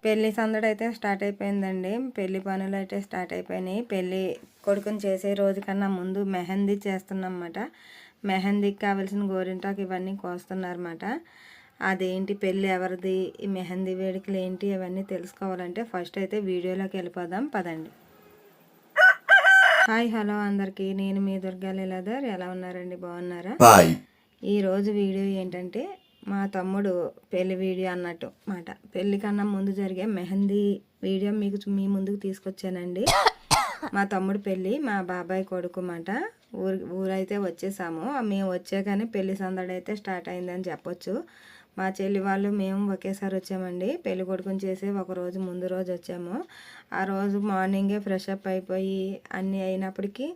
పెళ్లి సందడి అయితే స్టార్ట్ అయిపోయిందండి. పెళ్లి పనులు అయితే స్టార్ట్ అయిపోయినాయి. పెళ్లి కొడుకుని చేసే రోజు కన్నా ముందు మెహందీ చేస్తున్నామన్నమాట. మెహందీకి కావాల్సిన గోరింటాకు ఇవన్నీ కోస్తున్నారన్నమాట. అదేంటి, పెళ్ళి ఎవరిది, ఈ మెహందీ వేడుకలు ఏంటి, అవన్నీ తెలుసుకోవాలంటే ఫస్ట్ అయితే వీడియోలోకి వెళ్ళిపోదాం పదండి. హాయ్ హలో అందరికీ, నేను మీ దుర్గా లీలాధర్. ఎలా ఉన్నారండి, బాగున్నారా? ఈరోజు వీడియో ఏంటంటే మా తమ్ముడు పెళ్లి వీడియో అన్నట్టు మాట. పెళ్లి కన్నా ముందు జరిగే మెహందీ వీడియో మీ ముందుకు తీసుకొచ్చానండి. మా తమ్ముడు పెళ్ళి, మా బాబాయ్ కొడుకు మాట. ఊరైతే వచ్చేసాము. మేము వచ్చాకనే పెళ్లి సందడి అయితే స్టార్ట్ అయిందని చెప్పొచ్చు. మా చెల్లి వాళ్ళు మేము ఒకేసారి వచ్చామండి. పెళ్లి కొడుకుని చేసి ఒక రోజు ముందు రోజు వచ్చాము. ఆ రోజు మార్నింగే ఫ్రెష్ అప్ అయిపోయి అన్నీ అయినప్పటికీ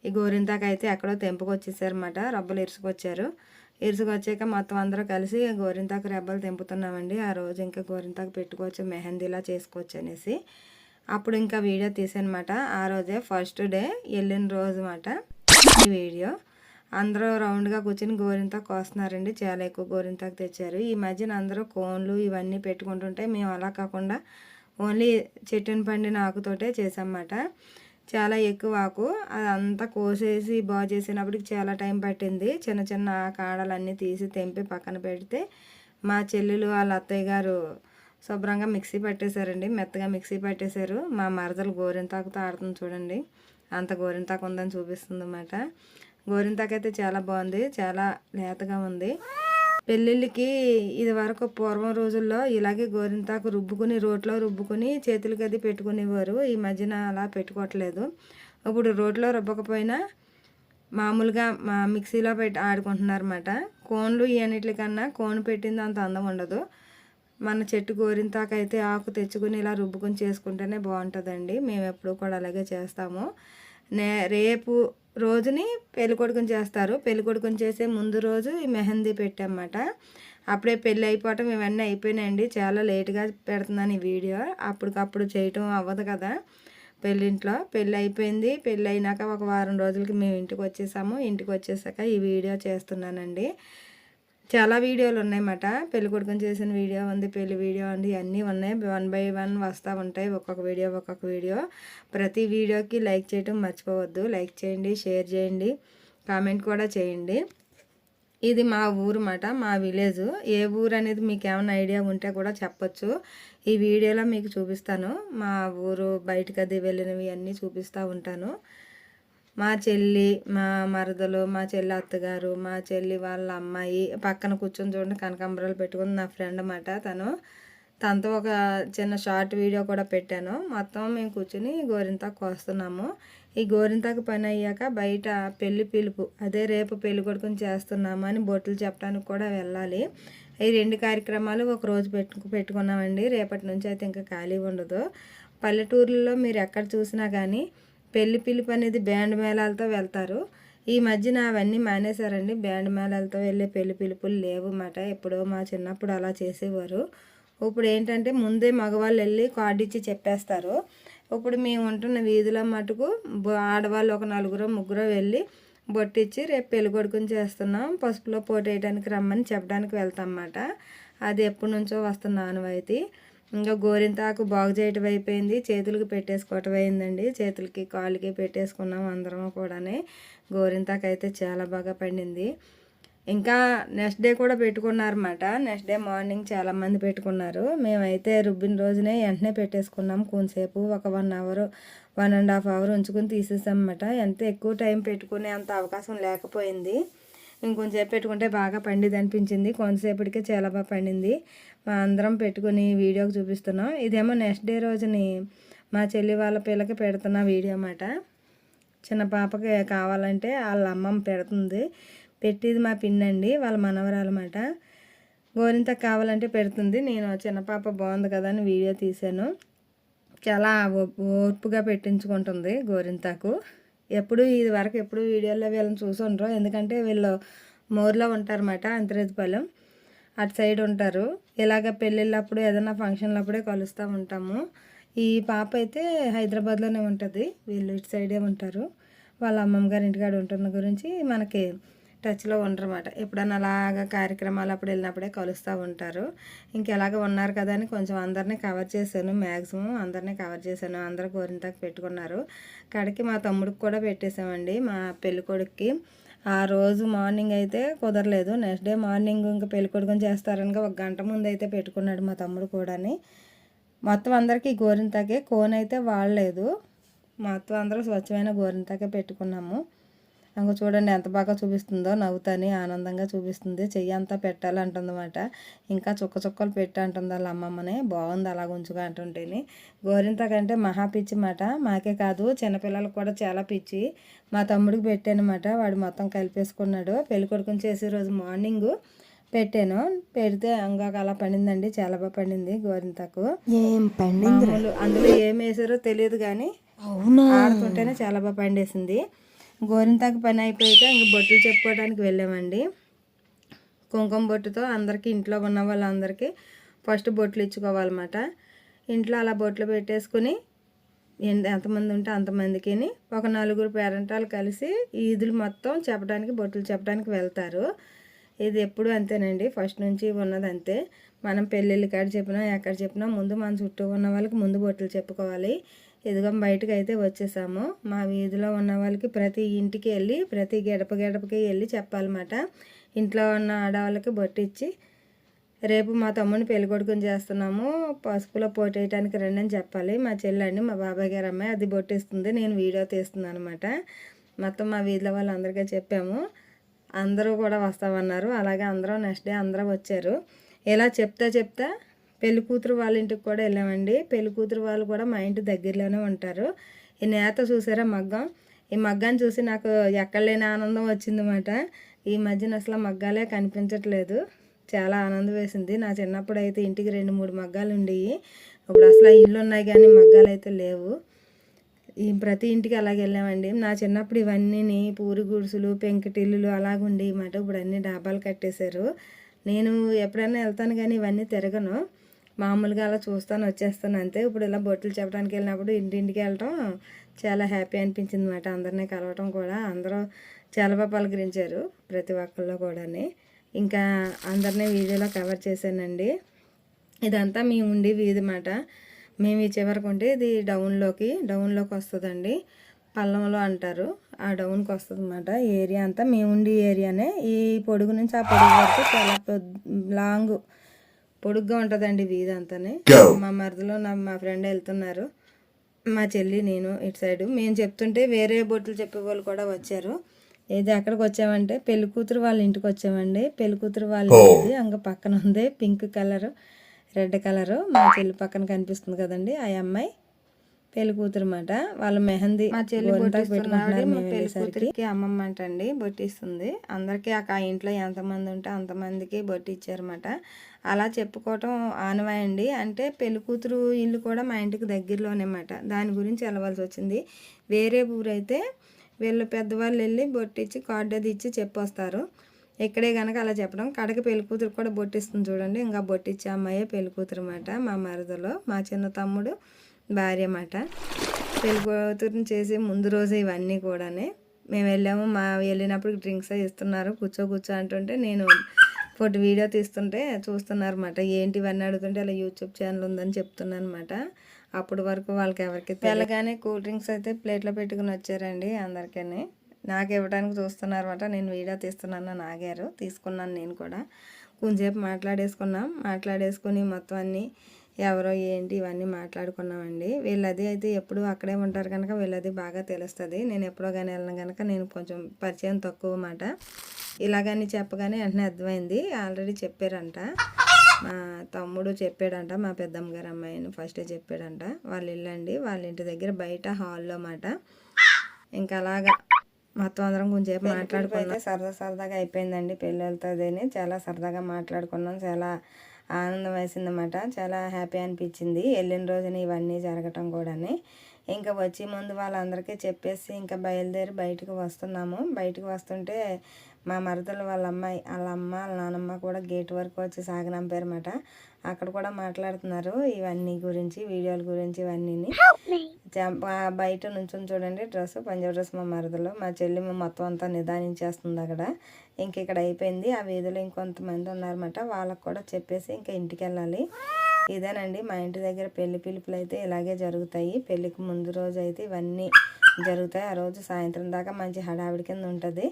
ఈ గోరింతాకు అయితే ఎక్కడో తెంపుకొచ్చేసారన్నమాట. రబ్బలు ఇరుసుకొచ్చారు. ఇరుసుకొచ్చాక మొత్తం అందరూ కలిసి గోరింతాకు రెబ్బలు తెంపుతున్నామండి. ఆ రోజు ఇంకా గోరింతాకు పెట్టుకోవచ్చు, మెహందీలా చేసుకోవచ్చు అనేసి అప్పుడు ఇంకా వీడియో తీసానమాట. ఆ రోజే ఫస్ట్ డే వెళ్ళిన రోజు మాట ఈ వీడియో. అందరూ రౌండ్గా కూర్చొని గోరింతాకు కోస్తున్నారండి. చాలా ఎక్కువ గోరింతాకు తెచ్చారు. ఈ మధ్యన అందరూ కోన్లు ఇవన్నీ పెట్టుకుంటుంటే మేము అలా కాకుండా ఓన్లీ చెట్టుని పండిన ఆకుతోటే చేసామన్నమాట. చాలా ఎక్కువ ఆకు, అదంతా కోసేసి బాగు చేసినప్పటికి చాలా టైం పట్టింది. చిన్న చిన్న కాడలన్నీ తీసి తెంపి పక్కన పెడితే మా చెల్లెలు వాళ్ళ అత్తయ్య గారు శుభ్రంగా మిక్సీ పట్టేశారండి. మెత్తగా మిక్సీ పట్టేశారు. మా మరదలు గోరింతాకుతో ఆడుతుంది చూడండి. అంత గోరింతాకు ఉందని చూపిస్తుంది అన్నమాట. గోరింతాకు అయితే చాలా బాగుంది, చాలా లేతగా ఉంది. పెళ్ళిళ్ళకి ఇది వరకు పూర్వం రోజుల్లో ఇలాగే గోరింతాకు రుబ్బుకుని రోట్లో రుబ్బుకుని చేతులకి అది పెట్టుకునేవారు. ఈ మధ్యన అలా పెట్టుకోవట్లేదు. ఇప్పుడు రోట్లో రుబ్బకపోయినా మామూలుగా మిక్సీలో పెట్టి ఆడుకుంటున్నారన్నమాట. కోన్లు ఇవన్నిటికన్నా కోన్ పెట్టింది అంత అందం ఉండదు. మన చెట్టు గోరింతాకు అయితే ఆకు తెచ్చుకుని ఇలా రుబ్బుకుని చేసుకుంటేనే బాగుంటుందండి. మేము ఎప్పుడు కూడా అలాగే చేస్తాము. రేపు రోజుని పెళ్ళికొడుకుని చేస్తారు. పెళ్ళికొడుకుని చేసే ముందు రోజు ఈ మెహందీ పెట్టామన్నమాట. అప్పుడే పెళ్ళి అయిపోవటం ఇవన్నీ అయిపోయినాయండి. చాలా లేట్గా పెడుతున్నాను ఈ వీడియో. అప్పటికప్పుడు చేయటం అవ్వదు కదా. పెళ్ళింట్లో పెళ్ళి అయిపోయింది. పెళ్ళి అయినాక ఒక వారం రోజులకి మేము ఇంటికి వచ్చేసాము. ఇంటికి వచ్చేసాక ఈ వీడియో చేస్తున్నానండి. చాలా వీడియోలు ఉన్నాయన్నమాట. పెళ్లి కొడుకుని చేసిన వీడియో ఉంది, పెళ్లి వీడియో ఉంది, అన్నీ ఉన్నాయి. 1 by 1 వస్తూ ఉంటాయి, ఒక్కొక్క వీడియో. ప్రతి వీడియోకి లైక్ చేయటం మర్చిపోవద్దు. లైక్ చేయండి, షేర్ చేయండి, కామెంట్ కూడా చేయండి. ఇది మా ఊరు మాట, మా విలేజ్. ఏ ఊరు అనేది మీకు ఏమైనా ఐడియా ఉంటే కూడా చెప్పచ్చు. ఈ వీడియోలో మీకు చూపిస్తాను. మా ఊరు బయటకు అది వెళ్ళినవి అన్నీ చూపిస్తూ ఉంటాను. మా చెల్లి, మా మరదలు, మా చెల్లి అత్తగారు, మా చెల్లి వాళ్ళ అమ్మాయి పక్కన కూర్చొని చూడండి, కనకాంబరాలు పెట్టుకుని నా ఫ్రెండ్ అన్నమాట. తనతో ఒక చిన్న షార్ట్ వీడియో కూడా పెట్టాను. మొత్తం మేము కూర్చుని గోరింతాకు కోస్తున్నాము. ఈ గోరింతాకు పని అయ్యాక బయట పెళ్లి పిలుపు, అదే రేపు పెళ్లి కొడుకుని చేస్తున్నాము అని బొట్టులు చెప్పడానికి కూడా వెళ్ళాలి. ఈ 2 కార్యక్రమాలు ఒక రోజు పెట్టుకున్నామండి. రేపటి నుంచి అయితే ఇంకా ఖాళీ ఉండదు. పల్లెటూర్లలో మీరు ఎక్కడ చూసినా కానీ పెళ్లి పిలుపు అనేది బ్యాండ్ మేళాలతో వెళ్తారు. ఈ మధ్యన అవన్నీ మానేశారండి. బ్యాండ్ మేళాలతో వెళ్ళే పెళ్లి పిలుపులు లేవు అన్నమాట. ఎప్పుడో మా చిన్నప్పుడు అలా చేసేవారు. ఇప్పుడు ఏంటంటే ముందే మగవాళ్ళు వెళ్ళి కార్డు ఇచ్చి చెప్పేస్తారు. ఇప్పుడు మేము ఉంటున్న వీధిలో మటుకు ఆడవాళ్ళు ఒక 4-3 వెళ్ళి బొట్టిచ్చి రేపు పెళ్లి కొడుకుని చేస్తున్నాం, పసుపులో పోటీ వేయడానికి రమ్మని చెప్పడానికి వెళ్తాం అన్నమాట. అది ఎప్పటి నుంచో వస్తున్న ఆనవాయితీ. ఇంకా గోరింతాకు బాగు చేయటం అయిపోయింది, చేతులకి పెట్టేసుకోవటం అయిందండి. చేతులకి కాళ్ళకి పెట్టేసుకున్నాం అందరం కూడానే. గోరింతాకు అయితే చాలా బాగా పండింది. ఇంకా నెక్స్ట్ డే కూడా పెట్టుకున్నారన్నమాట. నెక్స్ట్ డే మార్నింగ్ చాలామంది పెట్టుకున్నారు. మేమైతే రుబ్బిన రోజునే వెంటనే పెట్టేసుకున్నాం. కొంతసేపు ఒక 1 అవర్ 1.5 అవర్ ఉంచుకొని తీసేసామన్నమాట. ఎంత ఎక్కువ టైం పెట్టుకునే అంత అవకాశం లేకపోయింది. ఇంకొంచెంసేపు పెట్టుకుంటే బాగా పండిది అనిపించింది. కొంతసేపటికే చాలా బాగా పండింది. మా అందరం పెట్టుకుని వీడియోకి చూపిస్తున్నాం. ఇదేమో నెక్స్ట్ డే రోజుని మా చెల్లి వాళ్ళ పిల్లకి పెడుతున్న వీడియో అన్నమాట. చిన్న పాపకి కావాలంటే వాళ్ళ అమ్మమ్మ పెడుతుంది. పెట్టిది మా పిన్నండి, వాళ్ళ మనవరాలు అన్నమాట. గోరింతాకు కావాలంటే పెడుతుంది. నేను చిన్న పాప బాగుంది కదా అని వీడియో తీశాను. చాలా ఓర్పుగా పెట్టించుకుంటుంది గోరింతాకు. ఇది వరకు ఎప్పుడు వీడియోలో వీళ్ళని చూసి ఉండరు. ఎందుకంటే వీళ్ళు మోర్లో ఉంటారన్నమాట, అంతరేజపాలెం అటు సైడ్ ఉంటారు. ఇలాగ పెళ్ళిళ్ళప్పుడు ఏదైనా ఫంక్షన్లప్పుడే కలుస్తూ ఉంటాము. ఈ పాప అయితే హైదరాబాద్లోనే ఉంటుంది, వీళ్ళు ఇటు సైడే ఉంటారు. వాళ్ళ అమ్మమ్మ గారి ఇంటికాడ ఉంటున్న గురించి మనకి టచ్లో ఉండరన్నమాట. ఎప్పుడన్నా అలాగా కార్యక్రమాలు అప్పుడు వెళ్ళినప్పుడే కలుస్తూ ఉంటారు. ఇంకెలాగ ఉన్నారు కదా అని కొంచెం అందరినీ కవర్ చేశాను. మ్యాక్సిమం అందరినీ కవర్ చేశాను. అందరూ గోరింతాకు పెట్టుకున్నారు. కడికి మా తమ్ముడికి కూడా పెట్టేసామండి, మా పెళ్ళికొడుక్కి. ఆ రోజు మార్నింగ్ అయితే కుదరలేదు. నెక్స్ట్ డే మార్నింగ్ ఇంకా పెళ్ళికొడుకుని చేస్తారనగా 1 గంట ముందు అయితే పెట్టుకున్నాడు మా తమ్ముడు కూడాని. మొత్తం అందరికీ గోరింతాకే, కోన్ అయితే వాడలేదు. మొత్తం అందరూ స్వచ్ఛమైన గోరింతాకే పెట్టుకున్నాము. ఇంకో చూడండి ఎంత బాగా చూపిస్తుందో, నవ్వుతాని ఆనందంగా చూపిస్తుంది. చెయ్యి అంతా పెట్టాలంటుందన్నమాట. ఇంకా చుక్కలు పెట్టి అంటుంది వాళ్ళ అమ్మమ్మని. బాగుంది అలా ఉంచుగా అంటుంటేని. గోరింతాకంటే మహా పిచ్చి మాట. మాకే కాదు చిన్నపిల్లలకు కూడా చాలా పిచ్చి. మా తమ్ముడికి పెట్టానమాట. వాడు మొత్తం కలిపేసుకున్నాడు. పెళ్ళికొడుకుని చేసే రోజు మార్నింగ్ పెట్టాను. పెడితే అంగాక అలా పండిందండి, చాలా బాగా పండింది గోరింతాకు. ఏం పండింది అందులో ఏం వేసారో తెలియదు కానీ ఆడుతుంటేనే చాలా బాగా పండేసింది. గోరింతాకు పని అయిపోయాక ఇంక బొట్టులు చెప్పుకోవడానికి వెళ్ళామండి. కుంకుమ బొట్టుతో అందరికీ, ఇంట్లో ఉన్న వాళ్ళందరికీ ఫస్ట్ బొట్లు ఇచ్చుకోవాలన్నమాట. ఇంట్లో అలా బొట్లు పెట్టేసుకుని ఎంతమంది ఉంటే అంతమందికి ఒక 4 పేరెంటాలు కలిసి ఈదులు మొత్తం చెప్పడానికి, బొట్టులు చెప్పడానికి వెళ్తారు. ఇది ఎప్పుడు అంతేనండి, ఫస్ట్ నుంచి ఉన్నది అంతే. మనం పెళ్ళిళ్ళు కాడ చెప్పినా ఎక్కడ చెప్పినా ముందు మన చుట్టూ ఉన్న వాళ్ళకి ముందు బొట్టులు చెప్పుకోవాలి. ఇదిగో బయటకు అయితే వచ్చేసాము. మా వీధిలో ఉన్న వాళ్ళకి ప్రతి ఇంటికి వెళ్ళి, ప్రతి గడపకి వెళ్ళి చెప్పాలన్నమాట. ఇంట్లో ఉన్న ఆడవాళ్ళకి బొట్టు ఇచ్చి, రేపు మా తమ్ముడిని పెళ్ళికొడుకుని చేస్తున్నాము, పసుపులో పోటేయటానికి రండి అని చెప్పాలి. మా చెల్లండి, మా బాబాయ్ గారు అమ్మాయి, అది బొట్టిస్తుంది. నేను వీడియో తీస్తున్నాను అనమాట. మొత్తం మా వీధిలో వాళ్ళందరికీ చెప్పాము. అందరూ కూడా వస్తామన్నారు. అలాగే అందరూ నెక్స్ట్ డే అందరూ వచ్చారు. ఇలా చెప్తా పెళ్లి కూతురు వాళ్ళ ఇంటికి కూడా వెళ్ళామండి. పెళ్లి కూతురు వాళ్ళు కూడా మా ఇంటి దగ్గరలోనే ఉంటారు. ఈ నేత చూసారా మగ్గం, ఈ మగ్గాన్ని చూసి నాకు ఎక్కడ లేని ఆనందం వచ్చిందన్నమాట. ఈ మధ్యన అసలు మగ్గాలే కనిపించట్లేదు, చాలా ఆనందం వేసింది. నా చిన్నప్పుడు అయితే ఇంటికి 2-3 మగ్గాలు ఉండేవి. ఇప్పుడు అసలు ఇల్లు ఉన్నాయి కానీ మగ్గాలు అయితే లేవు. ప్రతి ఇంటికి అలాగే వెళ్ళామండి. నా చిన్నప్పుడు ఇవన్నీ పూరి గుడిసెలు, పెంకుటిల్లులు అలాగుండి మాట. ఇప్పుడు అన్నీ డాబాలు కట్టేశారు. నేను ఎప్పుడైనా వెళ్తాను కానీ ఇవన్నీ తిరగను, మామూలుగా అలా చూస్తాను వచ్చేస్తాను అంతే. ఇప్పుడు ఇలా బొట్టులు చెప్పడానికి వెళ్ళినప్పుడు ఇంటింటికి వెళ్ళటం చాలా హ్యాపీ అనిపించింది అన్నమాట. అందరినీ కలవటం కూడా, అందరూ చాలా బాగా పలకరించారు ప్రతి ఒక్కళ్ళు కూడా. ఇంకా అందరినీ వీడియోలో కవర్ చేశానండి. ఇదంతా మేము ఉండి వీధి మాట. మేము ఈ చివరికి ఉంటే ఇది డౌన్లోకి వస్తుందండి. పల్లంలో అంటారు, ఆ డౌన్కి వస్తుంది అన్నమాట. ఏరియా అంతా మేము ఉండి ఏరియానే. ఈ పొడుగు నుంచి ఆ పొడుగు వరకు చాలా లాంగ్ పొడుగ్గా ఉంటుందండి వీధి అంతానే. మా మరదలో మా ఫ్రెండ్ వెళ్తున్నారు, మా చెల్లి, నేను ఇటు సైడు. మేము చెప్తుంటే వేరే బొట్టులు చెప్పే వాళ్ళు కూడా వచ్చారు. ఏది ఎక్కడికి వచ్చామంటే పెళ్లి కూతురు వాళ్ళ ఇంటికి వచ్చామండి. పెళ్లి కూతురు వాళ్ళ ఇంటిది అంగ పక్కన ఉంది పింక్ కలరు, రెడ్ కలరు. మా చెల్లి పక్కన కనిపిస్తుంది కదండి, ఆ అమ్మాయి పెళ్లి కూతురు అన్నమాట. వాళ్ళు మెహందీ మా చెల్లి పెట్టుకుంటున్నారు. మా పెళ్లి కూతురికి అమ్మమ్మ అంటండి బొట్టిస్తుంది. అందరికీ ఆ ఇంట్లో ఎంతమంది ఉంటే అంతమందికి బొట్టి ఇచ్చారన్నమాట. అలా చెప్పుకోవటం ఆనవాయండి. అంటే పెళ్లి కూతురు ఇల్లు కూడా మా ఇంటికి దగ్గరలోనే అన్నమాట. దాని గురించి వెళ్ళవలసి వచ్చింది. వేరే ఊరైతే వీళ్ళు పెద్దవాళ్ళు వెళ్ళి బొట్టిచ్చి కార్డు అది ఇచ్చి చెప్పొస్తారు. ఇక్కడే కనుక అలా చెప్పడం. కడకి పెళ్లి కూతురు కూడా బొట్టిస్తుంది చూడండి. ఇంకా బొట్టిచ్చే అమ్మాయే పెళ్లి కూతురు అన్నమాట. మా మరదలో మా చిన్న తమ్ముడు భార్య అన్నమాట. పెళ్లి కూతురుని చేసి ముందు రోజు ఇవన్నీ కూడా మేము వెళ్ళాము. వెళ్ళినప్పుడు డ్రింక్స్ ఇస్తున్నారు, కూర్చో అంటుంటే నేను ఫోటో వీడియో తీస్తుంటే చూస్తున్నారు అన్నమాట. ఏంటి ఇవన్నీ అడుగుతుంటే అలా యూట్యూబ్ ఛానల్ ఉందని చెప్తున్నాను అనమాట. అప్పటి వరకు వాళ్ళకి ఎవరికి తెల్లగానే కూల్ డ్రింక్స్ అయితే ప్లేట్లో పెట్టుకుని వచ్చారండి అందరికీ. నాకు ఇవ్వడానికి చూస్తున్నారు అనమాట. నేను వీడియో తీస్తున్నాను, నాగారు తీసుకున్నాను. నేను కూడా కొంచెంసేపు మాట్లాడేసుకుని మొత్తం అన్నీ ఎవరో ఏంటి ఇవన్నీ మాట్లాడుకున్నామండి. వీళ్ళది అయితే ఎప్పుడు అక్కడే ఉంటారు కనుక వీళ్ళది బాగా తెలుస్తుంది. నేను ఎప్పుడో కానీ వెళ్ళను కనుక నేను కొంచెం పరిచయం తక్కువ మాట. ఇలాగని చెప్పగానే వెంటనే అర్థమైంది, ఆల్రెడీ చెప్పారంట. మా తమ్ముడు చెప్పాడంట, మా పెద్దమ్మ గారు అమ్మాయిని ఫస్టే చెప్పాడంట. వాళ్ళ ఇల్లు అండి, వాళ్ళ ఇంటి దగ్గర బయట హాల్లో మాట. ఇంకా అలాగా మొత్తం అందరం కొంచెంసేపు మాట్లాడుకున్నాం. సరదాగా అయిపోయిందండి పెళ్ళి వెళ్తుందని. చాలా సరదాగా మాట్లాడుకున్నాం, చాలా ఆనందం వేసిందన్నమాట. చాలా హ్యాపీ అనిపించింది వెళ్ళిన రోజున ఇవన్నీ జరగటం కూడా. ఇంకా వచ్చి ముందు వాళ్ళందరికీ చెప్పేసి ఇంకా బయలుదేరి బయటకు వస్తున్నాము. బయటకు వస్తుంటే మా మరదలు వాళ్ళ అమ్మాయి, వాళ్ళ అమ్మ వాళ్ళ నాన్నమ్మ కూడా గేట్ వరకు వచ్చి సాగనంపారన్నమాట. అక్కడ కూడా మాట్లాడుతున్నారు ఇవన్నీ గురించి, వీడియోల గురించి ఇవన్నీ. బయట నుంచి చూడండి డ్రెస్, పంజాబ్ డ్రెస్ మా మరదలు, మా చెల్లి మొత్తం అంతా నిదానించేస్తుంది అక్కడ. ఇంక ఇక్కడ అయిపోయింది. ఆ వీధిలో ఇంకొంతమంది ఉన్నారన్నమాట, వాళ్ళకు కూడా చెప్పేసి ఇంకా ఇంటికి వెళ్ళాలి. ఇదేనండి మా ఇంటి దగ్గర పెళ్లి పిలుపులు అయితే ఇలాగే జరుగుతాయి. పెళ్ళికి ముందు రోజు అయితే ఇవన్నీ జరుగుతాయి. ఆ రోజు సాయంత్రం దాకా మంచి హడావిడి కింద ఉంటుంది.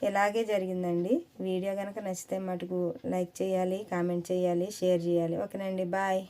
ఇలాగే జరిగిందండి. వీడియో కనుక నచ్చితే మటుకు లైక్ చేయాలి, కామెంట్ చేయాలి, షేర్ చేయాలి. ఓకేనండి, బాయ్.